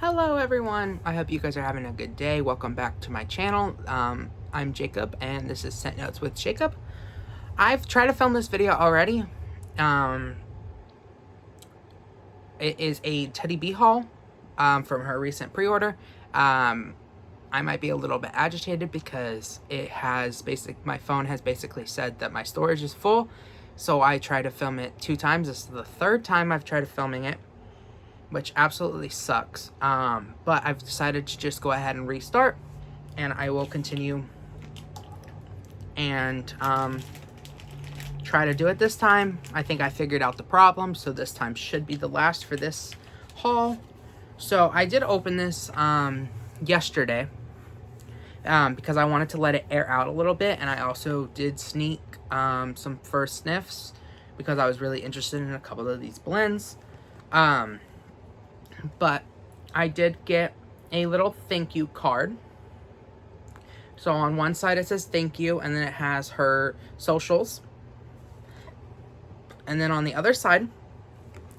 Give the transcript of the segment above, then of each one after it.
Hello everyone, I hope you guys are having a good day. Welcome back to my channel. I'm Jacob and this is Scent Notes with Jacob. I've tried to film this video already. It is a Teddy B haul from her recent pre-order. I might be a little bit agitated because my phone has basically said that my storage is full. So I tried to film it 2 times. This is the 3rd time I've tried filming it, which absolutely sucks. But I've decided to just go ahead and restart, and I will continue and try to do it this time. I think I figured out the problem, so this time should be the last for this haul. So I did open this yesterday because I wanted to let it air out a little bit, and I also did sneak some first sniffs because I was really interested in a couple of these blends. But I did get a little thank you card. So on one side it says thank you, and then it has her socials. And then on the other side,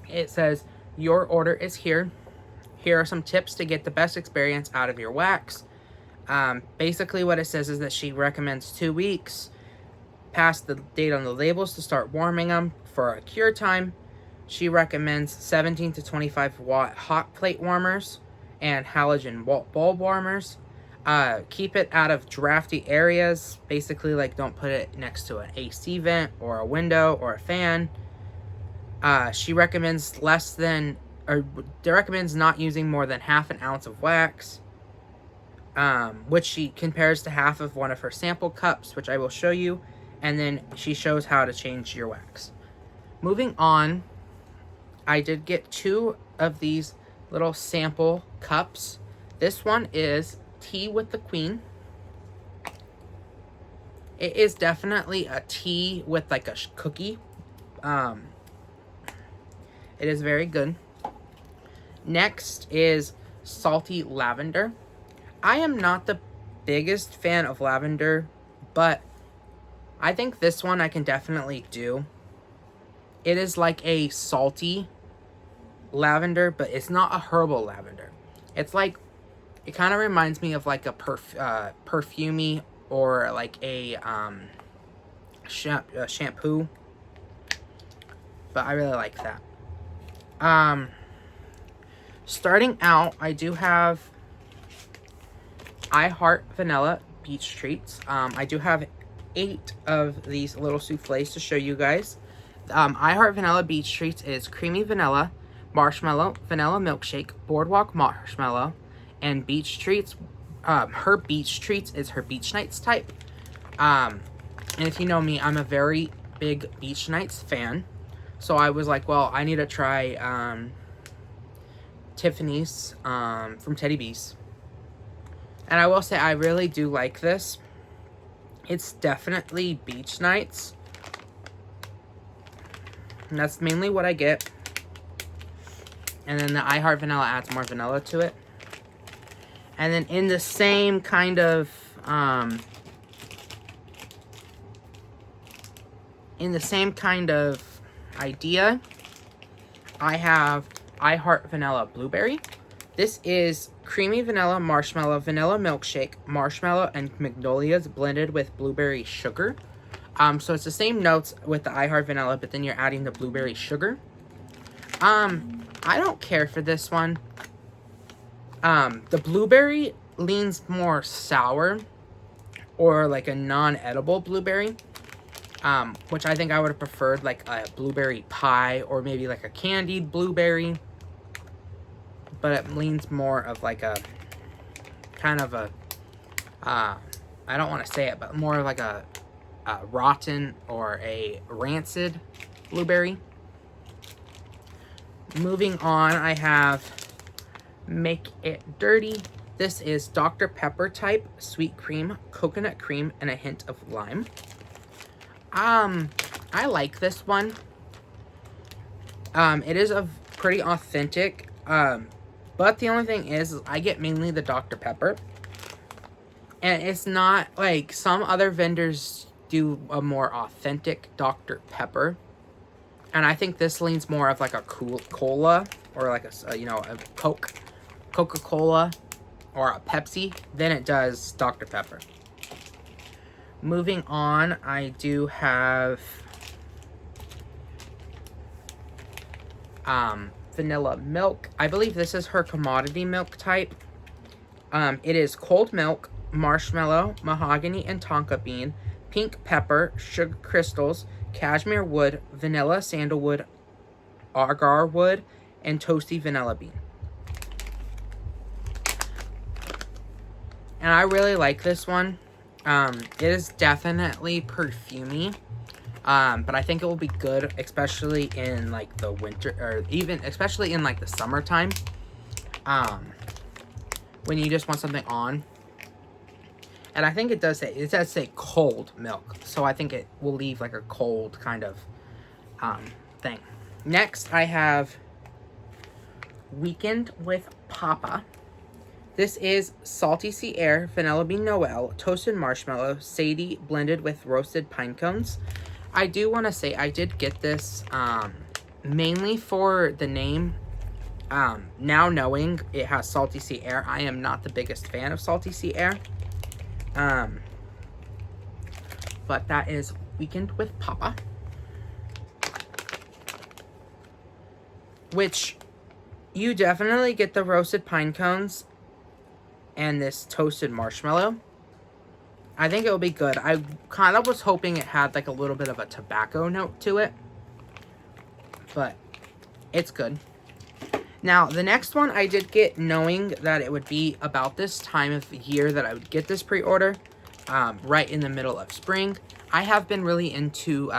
it says, your order is here. Here are some tips to get the best experience out of your wax. Basically what it says is that she recommends 2 weeks past the date on the labels to start warming them for a cure time. She recommends 17 to 25 watt hot plate warmers and halogen bulb warmers. Keep it out of drafty areas. Basically, like, don't put it next to an AC vent or a window or a fan. She recommends recommends not using more than ½ ounce of wax, which she compares to half of one of her sample cups, which I will show you. And then she shows how to change your wax. Moving on, I did get 2 of these little sample cups. This one is Tea with the Queen. It is definitely a tea with like a cookie. It is very good. Next is Salty Lavender. I am not the biggest fan of lavender, but I think this one I can definitely do. It is like a salty lavender, but it's not a herbal lavender. It's like, it kind of reminds me of like a perfumey or like a shampoo. But I really like that. Starting out, I do have I Heart Vanilla Beach Treats. I do have 8 of these little souffles to show you guys. I Heart Vanilla Beach Treats is creamy vanilla, marshmallow, vanilla milkshake, boardwalk marshmallow, and beach treats. Her beach treats is her beach nights type. And if you know me, I'm a very big beach nights fan. So I was like, well, I need to try Tiffany's from Teddy B's. And I will say, I really do like this. It's definitely beach nights. And that's mainly what I get. And then the I Heart Vanilla adds more vanilla to it. And then in the same kind of idea, I have I Heart Vanilla Blueberry. This is creamy vanilla, marshmallow, vanilla milkshake, marshmallow, and magnolias blended with blueberry sugar. So it's the same notes with the I Heart Vanilla, but then you're adding the blueberry sugar. I don't care for this one. The blueberry leans more sour, or like a non-edible blueberry, which I think I would have preferred like a blueberry pie or maybe like a candied blueberry. But it leans more of like a kind of a I don't want to say it, but more of like a rotten or a rancid blueberry. Moving on, I have Make It Dirty. This is Dr. Pepper type, sweet cream, coconut cream, and a hint of lime. I like this one. It is a pretty authentic, but the only thing is I get mainly the Dr. Pepper. And it's not like some other vendors do a more authentic Dr. Pepper. And I think this leans more of like a cola or like a Coke. Coca-Cola or a Pepsi than it does Dr. Pepper. Moving on, I do have vanilla milk. I believe this is her commodity milk type. It is cold milk, marshmallow, mahogany and tonka bean, pink pepper, sugar crystals, cashmere wood, vanilla sandalwood, agar wood, and toasty vanilla bean. And I really like this one. It is definitely perfumey. But I think it will be good, especially in like the winter, or even especially in like the summertime. When you just want something on. And I think it does say cold milk. So I think it will leave like a cold kind of thing. Next, I have Weekend with Papa. This is Salty Sea Air, Vanilla Bean Noel, Toasted Marshmallow, Sadie blended with roasted pine cones. I do want to say I did get this mainly for the name. Now knowing it has Salty Sea Air, I am not the biggest fan of Salty Sea Air. But that is Weekend with Papa. Which you definitely get the roasted pine cones and this toasted marshmallow. I think it will be good. I kind of was hoping it had like a little bit of a tobacco note to it. But it's good. Now, the next one I did get knowing that it would be about this time of the year that I would get this pre-order. Right in the middle of spring. I have been really into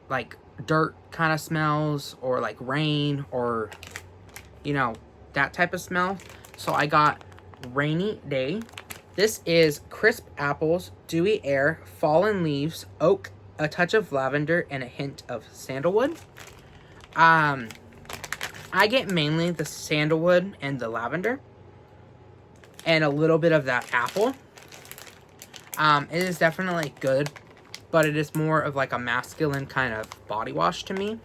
like dirt kind of smells or like rain or, you know, that type of smell. So I got Rainy Day. This is crisp apples, dewy air, fallen leaves, oak, a touch of lavender, and a hint of sandalwood. I get mainly the sandalwood and the lavender. And a little bit of that apple. It is definitely good. But it is more of like a masculine kind of body wash to me.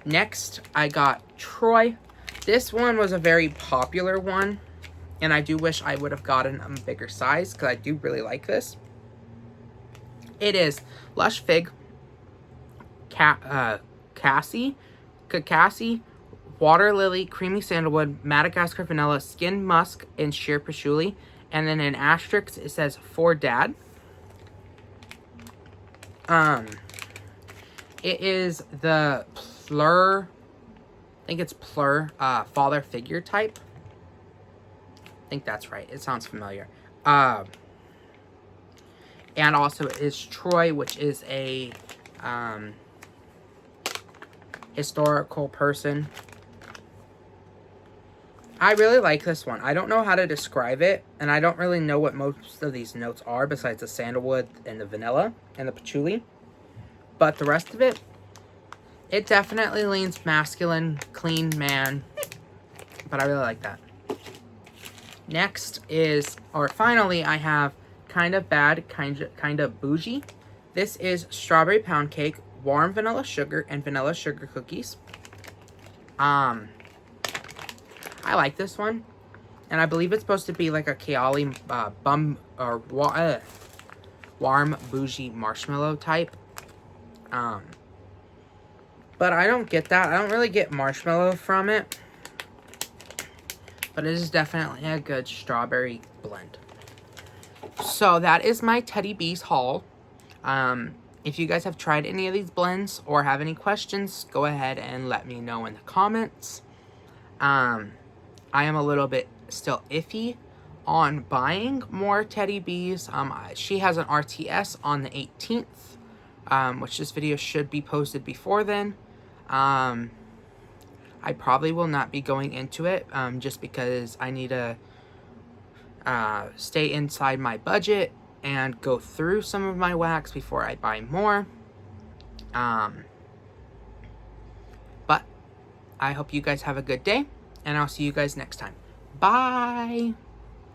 Next, I got Troy. This one was a very popular one. And I do wish I would have gotten a bigger size. Because I do really like this. It is Lush Fig. Cassie, Water Lily, Creamy Sandalwood, Madagascar Vanilla, Skin Musk, and Sheer Patchouli. And then in asterisk, it says, for Dad. It is the Plur, I think it's Plur, father figure type. I think that's right. It sounds familiar. And also it is Troy, which is a, historical person. I really like this one. I don't know how to describe it, and I don't really know what most of these notes are besides the sandalwood and the vanilla and the patchouli. But the rest of it, it definitely leans masculine, clean man, but I really like that. Next is, or finally, I have Kind of Bad, Kind of Bougie. This is strawberry pound cake, warm vanilla sugar, and vanilla sugar cookies. I like this one. And I believe it's supposed to be like a Keali warm bougie marshmallow type. But I don't get that. I don't really get marshmallow from it. But it is definitely a good strawberry blend. So that is my Teddy Bees haul. If you guys have tried any of these blends or have any questions, go ahead and let me know in the comments. I am a little bit still iffy on buying more Teddy Bees. She has an RTS on the 18th, which this video should be posted before then. I probably will not be going into it, just because I need to stay inside my budget and go through some of my wax before I buy more. But I hope you guys have a good day, and I'll see you guys next time. Bye!